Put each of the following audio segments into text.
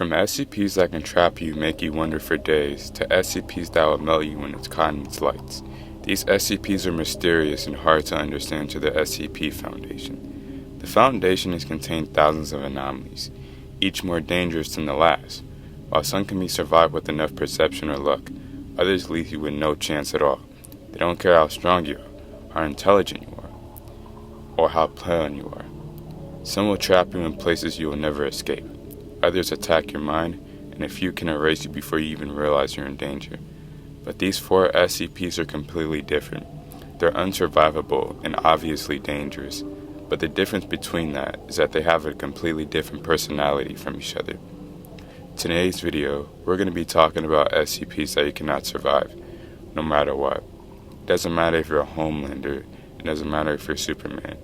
From SCPs that can trap you, make you wonder for days, to SCPs that will melt you when it's caught in its lights. These SCPs are mysterious and hard to understand to the SCP Foundation. The Foundation has contained thousands of anomalies, each more dangerous than the last. While some can be survived with enough perception or luck, others leave you with no chance at all. They don't care how strong you are, how intelligent you are, or how plain you are. Some will trap you in places you will never escape. Others attack your mind, and a few can erase you before you even realize you're in danger. But these 4 SCPs are completely different. They're unsurvivable and obviously dangerous, but the difference between that is that they have a completely different personality from each other. In today's video, we're going to be talking about SCPs that you cannot survive, no matter what. It doesn't matter if you're a Homelander, it doesn't matter if you're Superman,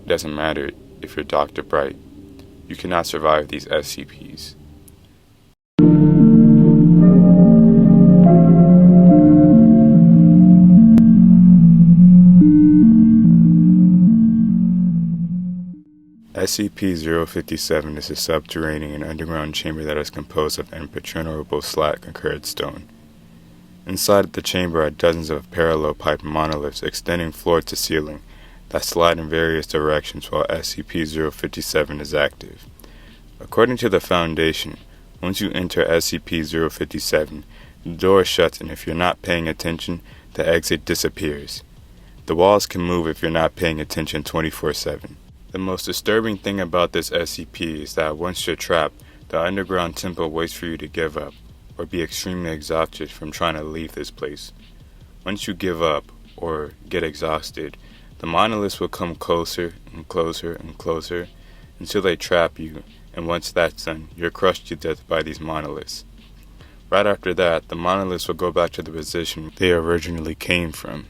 it doesn't matter if you're Dr. Bright. You cannot survive these SCPs. SCP-057 is a subterranean and underground chamber that is composed of impenetrable slag-concrete stone. Inside the chamber are dozens of parallel pipe monoliths extending floor to ceiling that slide in various directions while SCP-057 is active. According to the Foundation, once you enter SCP-057, the door shuts, and if you're not paying attention, the exit disappears. The walls can move if you're not paying attention 24/7. The most disturbing thing about this SCP is that once you're trapped, the underground temple waits for you to give up, or be extremely exhausted from trying to leave this place. Once you give up, or get exhausted, the monoliths will come closer and closer and closer until they trap you, and once that's done, you're crushed to death by these monoliths. Right after that, the monoliths will go back to the position they originally came from.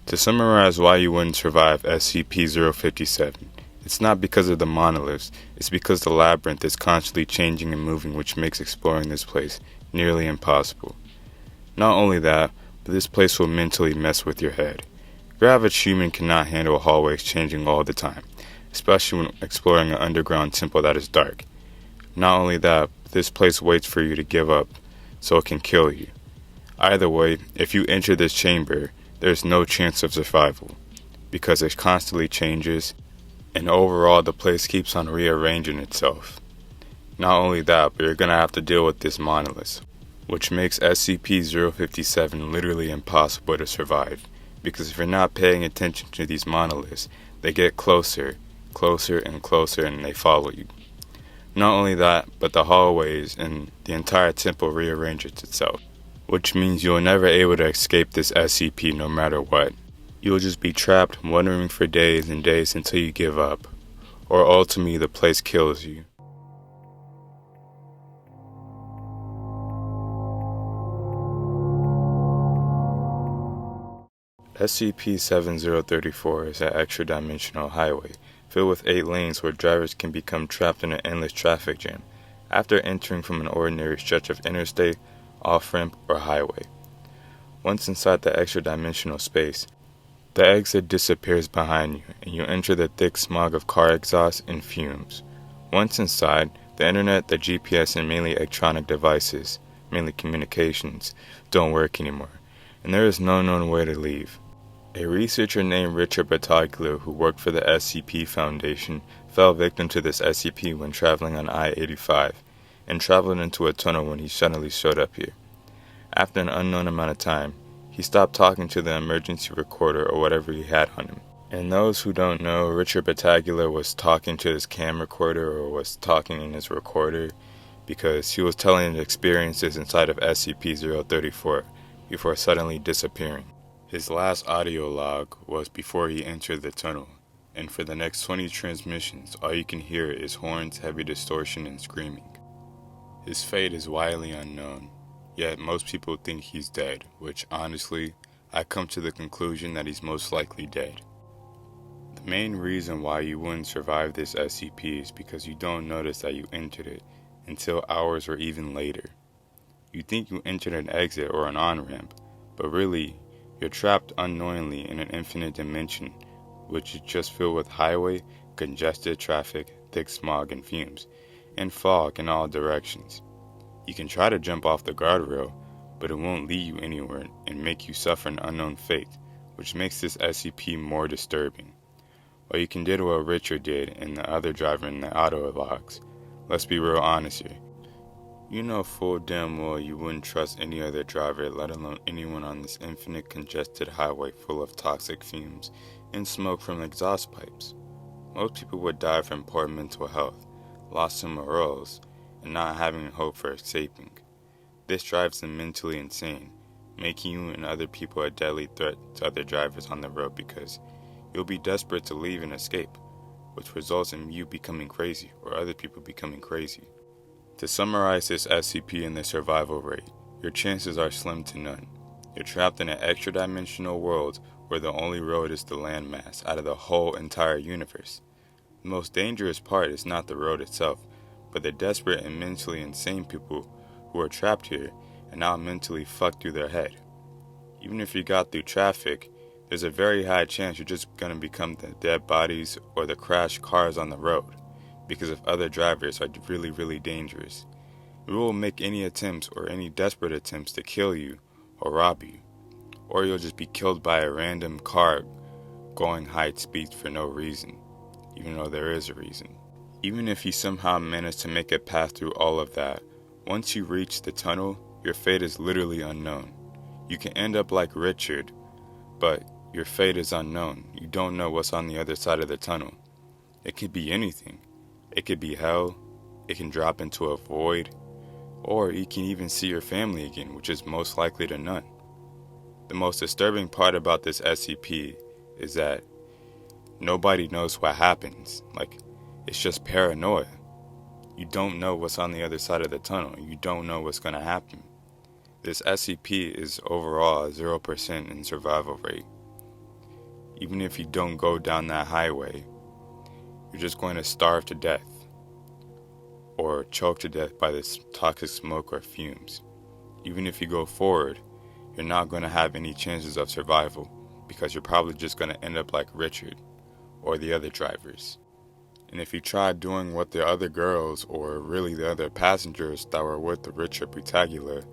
To summarize why you wouldn't survive SCP-057, it's not because of the monoliths, it's because the labyrinth is constantly changing and moving, which makes exploring this place nearly impossible. Not only that, but this place will mentally mess with your head. Your average human cannot handle hallways changing all the time, especially when exploring an underground temple that is dark. Not only that, but this place waits for you to give up, so it can kill you. Either way, if you enter this chamber, there is no chance of survival, because it constantly changes, and overall the place keeps on rearranging itself. Not only that, but you're going to have to deal with this monolith, which makes SCP-057 literally impossible to survive, because if you're not paying attention to these monoliths, they get closer, closer and closer, and they follow you. Not only that, but the hallways and the entire temple rearranges itself, which means you'll never be able to escape this SCP no matter what. You'll just be trapped wandering for days and days until you give up, or ultimately the place kills you. SCP-7034 is an extra-dimensional highway filled with 8 lanes where drivers can become trapped in an endless traffic jam after entering from an ordinary stretch of interstate, off-ramp, or highway. Once inside the extra-dimensional space, the exit disappears behind you, and you enter the thick smog of car exhaust and fumes. Once inside, the internet, the GPS, and mainly electronic devices, mainly communications, don't work anymore, and there is no known way to leave. A researcher named Richard Battaglia, who worked for the SCP Foundation, fell victim to this SCP when traveling on I-85, and traveled into a tunnel when he suddenly showed up here. After an unknown amount of time, he stopped talking to the emergency recorder or whatever he had on him. And those who don't know, Richard Battaglia was talking to his camcorder or was talking in his recorder because he was telling his experiences inside of SCP-034 before suddenly disappearing. His last audio log was before he entered the tunnel, and for the next 20 transmissions, all you can hear is horns, heavy distortion, and screaming. His fate is widely unknown, yet most people think he's dead, which honestly, I come to the conclusion that he's most likely dead. The main reason why you wouldn't survive this SCP is because you don't notice that you entered it until hours or even later. You think you entered an exit or an on-ramp, but really, you're trapped unknowingly in an infinite dimension, which is just filled with highway, congested traffic, thick smog and fumes, and fog in all directions. You can try to jump off the guardrail, but it won't lead you anywhere and make you suffer an unknown fate, which makes this SCP more disturbing. Or you can do what Richard did and the other driver in the auto logs. Let's be real honest here. You know full damn well you wouldn't trust any other driver, let alone anyone on this infinite congested highway full of toxic fumes and smoke from exhaust pipes. Most people would die from poor mental health, loss in morals, and not having hope for escaping. This drives them mentally insane, making you and other people a deadly threat to other drivers on the road because you'll be desperate to leave and escape, which results in you becoming crazy or other people becoming crazy. To summarize this SCP and the survival rate, your chances are slim to none. You're trapped in an extra-dimensional world where the only road is the landmass out of the whole entire universe. The most dangerous part is not the road itself, but the desperate and mentally insane people who are trapped here and now mentally fucked through their head. Even if you got through traffic, there's a very high chance you're just going to become the dead bodies or the crashed cars on the road, because if other drivers are really, really dangerous. We will make any attempts or any desperate attempts to kill you or rob you, or you'll just be killed by a random car going high speeds for no reason, even though there is a reason. Even if you somehow manage to make it past through all of that, once you reach the tunnel, your fate is literally unknown. You can end up like Richard, but your fate is unknown. You don't know what's on the other side of the tunnel. It could be anything. It could be hell, it can drop into a void, or you can even see your family again, which is most likely to none. The most disturbing part about this SCP is that nobody knows what happens. It's just paranoia. You don't know what's on the other side of the tunnel. You don't know what's going to happen. This SCP is overall 0% in survival rate. Even if you don't go down that highway, you're just going to starve to death or choke to death by this toxic smoke or fumes. Even if you go forward, you're not going to have any chances of survival because you're probably just going to end up like Richard or the other drivers. And if you try doing what the other girls or really the other passengers that were with the Richard Brutagula,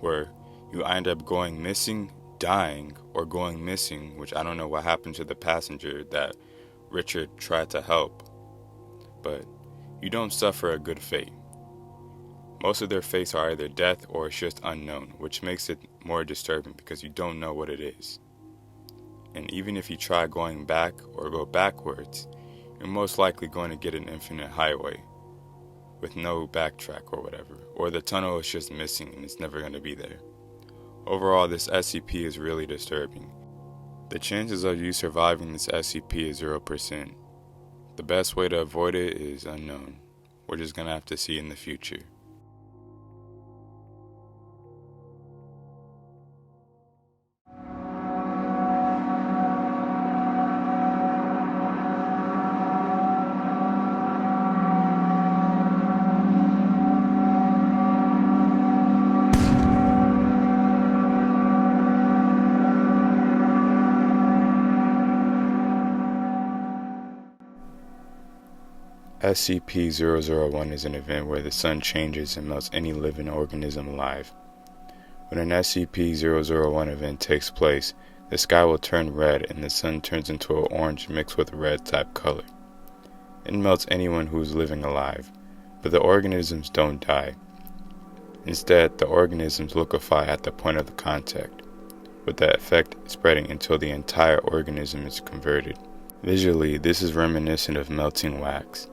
where you end up going missing, dying, or going missing, which I don't know what happened to the passenger that Richard tried to help. But you don't suffer a good fate. Most of their fates are either death or it's just unknown, which makes it more disturbing because you don't know what it is. And even if you try going back or go backwards, you're most likely going to get an infinite highway with no backtrack or whatever, or the tunnel is just missing and it's never going to be there. Overall, this SCP is really disturbing. The chances of you surviving this SCP is 0%. The best way to avoid it is unknown. We're just going to have to see in the future. SCP-001 is an event where the sun changes and melts any living organism alive. When an SCP-001 event takes place, the sky will turn red and the sun turns into an orange mixed with red type color. It melts anyone who's living alive, but the organisms don't die. Instead, the organisms liquefy at the point of the contact, with the effect spreading until the entire organism is converted. Visually, this is reminiscent of melting wax.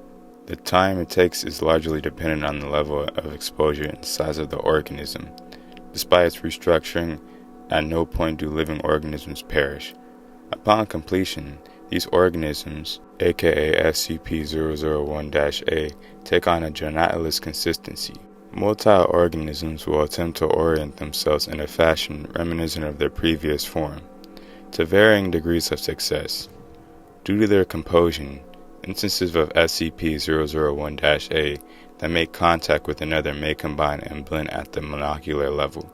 The time it takes is largely dependent on the level of exposure and size of the organism. Despite its restructuring, at no point do living organisms perish. Upon completion, these organisms, aka SCP-001-A, take on a gelatinous consistency. Multi-organisms will attempt to orient themselves in a fashion reminiscent of their previous form, to varying degrees of success. Due to their compulsion, instances of SCP-001-A that make contact with another may combine and blend at the molecular level.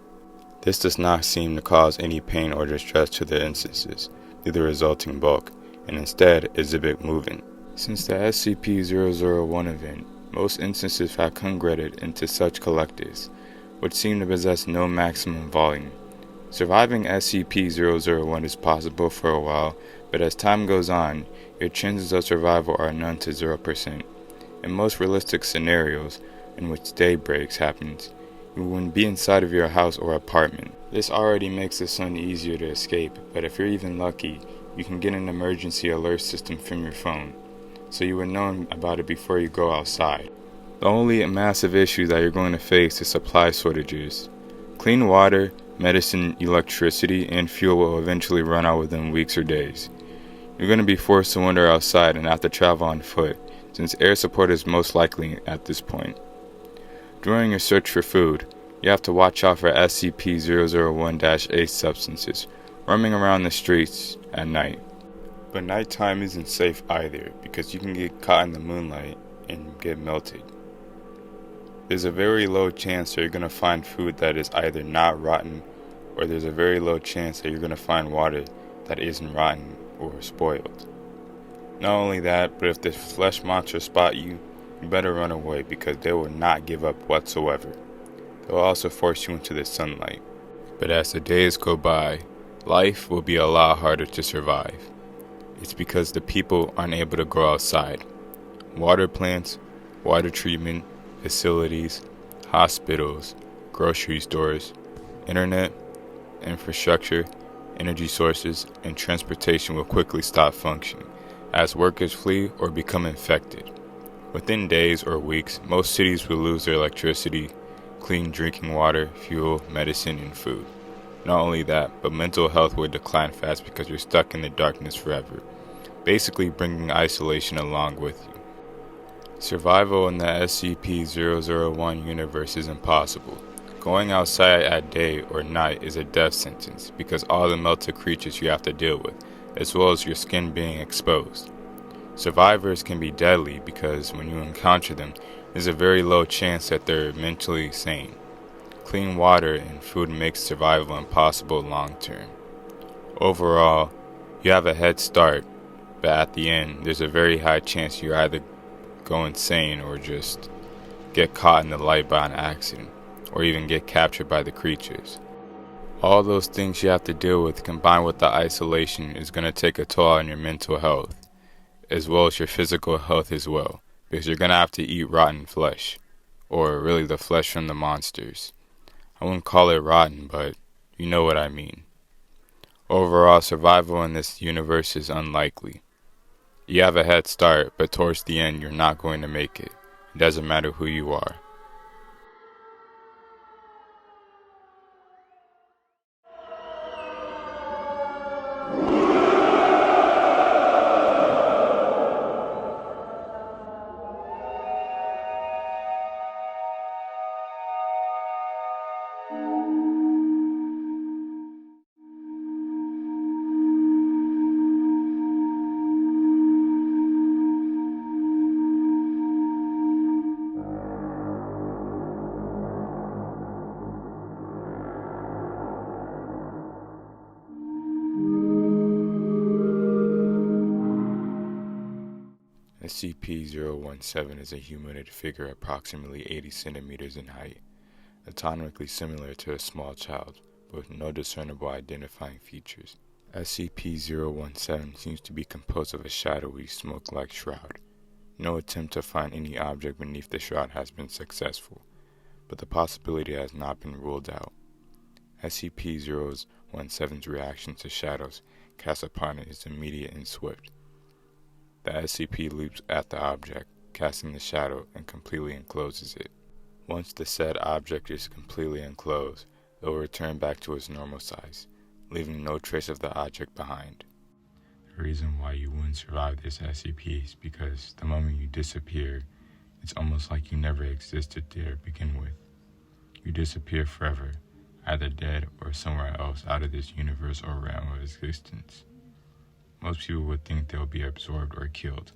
This does not seem to cause any pain or distress to the instances through the resulting bulk, and instead exhibit movement. Since the SCP-001 event, most instances have congregated into such collectors, which seem to possess no maximum volume. Surviving SCP-001 is possible for a while, but as time goes on, your chances of survival are none to 0%. In most realistic scenarios, in which daybreaks happens, you wouldn't be inside of your house or apartment. This already makes the sun easier to escape, but if you're even lucky, you can get an emergency alert system from your phone, so you would know about it before you go outside. The only massive issue that you're going to face is supply shortages. Clean water, medicine, electricity, and fuel will eventually run out within weeks or days. You're going to be forced to wander outside and have to travel on foot, since air support is most likely at this point. During your search for food, you have to watch out for SCP-001-8 substances roaming around the streets at night. But nighttime isn't safe either, because you can get caught in the moonlight and get melted. There's a very low chance that you're going to find food that is either not rotten, or there's a very low chance that you're going to find water that isn't rotten or spoiled. Not only that, but if the flesh monsters spot you, you better run away, because they will not give up whatsoever. They will also force you into the sunlight. But as the days go by, life will be a lot harder to survive. It's because the people aren't able to go outside. Water plants, water treatment facilities, hospitals, grocery stores, internet, infrastructure, energy sources, and transportation will quickly stop functioning as workers flee or become infected. Within days or weeks, most cities will lose their electricity, clean drinking water, fuel, medicine, and food. Not only that, but mental health will decline fast because you're stuck in the darkness forever, basically bringing isolation along with you. Survival in the SCP-001 universe is impossible. Going outside at day or night is a death sentence because all the melted creatures you have to deal with, as well as your skin being exposed. Survivors can be deadly because when you encounter them, there's a very low chance that they're mentally sane. Clean water and food makes survival impossible long term. Overall, you have a head start, but at the end, there's a very high chance you either go insane or just get caught in the light by an accident, or even get captured by the creatures. All those things you have to deal with combined with the isolation is going to take a toll on your mental health, as well as your physical health as well, because you're going to have to eat rotten flesh, or really the flesh from the monsters. I wouldn't call it rotten, but you know what I mean. Overall, survival in this universe is unlikely. You have a head start, but towards the end you're not going to make it. It doesn't matter who you are. SCP-017 is a humanoid figure approximately 80 centimeters in height, anatomically similar to a small child, but with no discernible identifying features. SCP-017 seems to be composed of a shadowy, smoke-like shroud. No attempt to find any object beneath the shroud has been successful, but the possibility has not been ruled out. SCP-017's reaction to shadows cast upon it is immediate and swift. The SCP leaps at the object, casting the shadow, and completely encloses it. Once the said object is completely enclosed, it will return back to its normal size, leaving no trace of the object behind. The reason why you wouldn't survive this SCP is because the moment you disappear, it's almost like you never existed there to begin with. You disappear forever, either dead or somewhere else out of this universe or realm of existence. Most people would think they'll be absorbed or killed,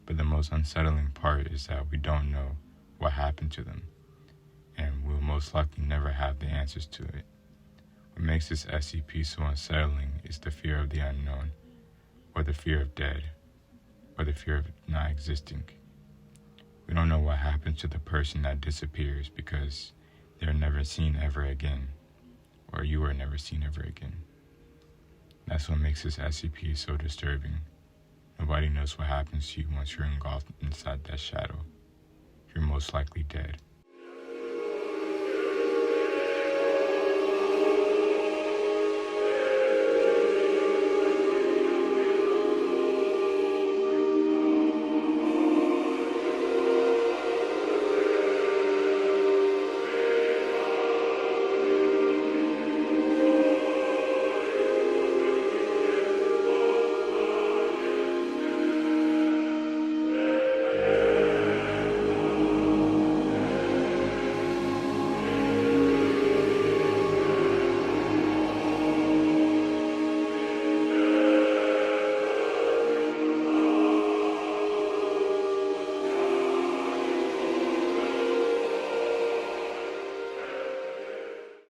but the most unsettling part is that we don't know what happened to them, and we'll most likely never have the answers to it. What makes this SCP so unsettling is the fear of the unknown, or the fear of dead, or the fear of not existing. We don't know what happens to the person that disappears because they're never seen ever again, or you are never seen ever again. That's what makes this SCP so disturbing. Nobody knows what happens to you once you're engulfed inside that shadow. You're most likely dead.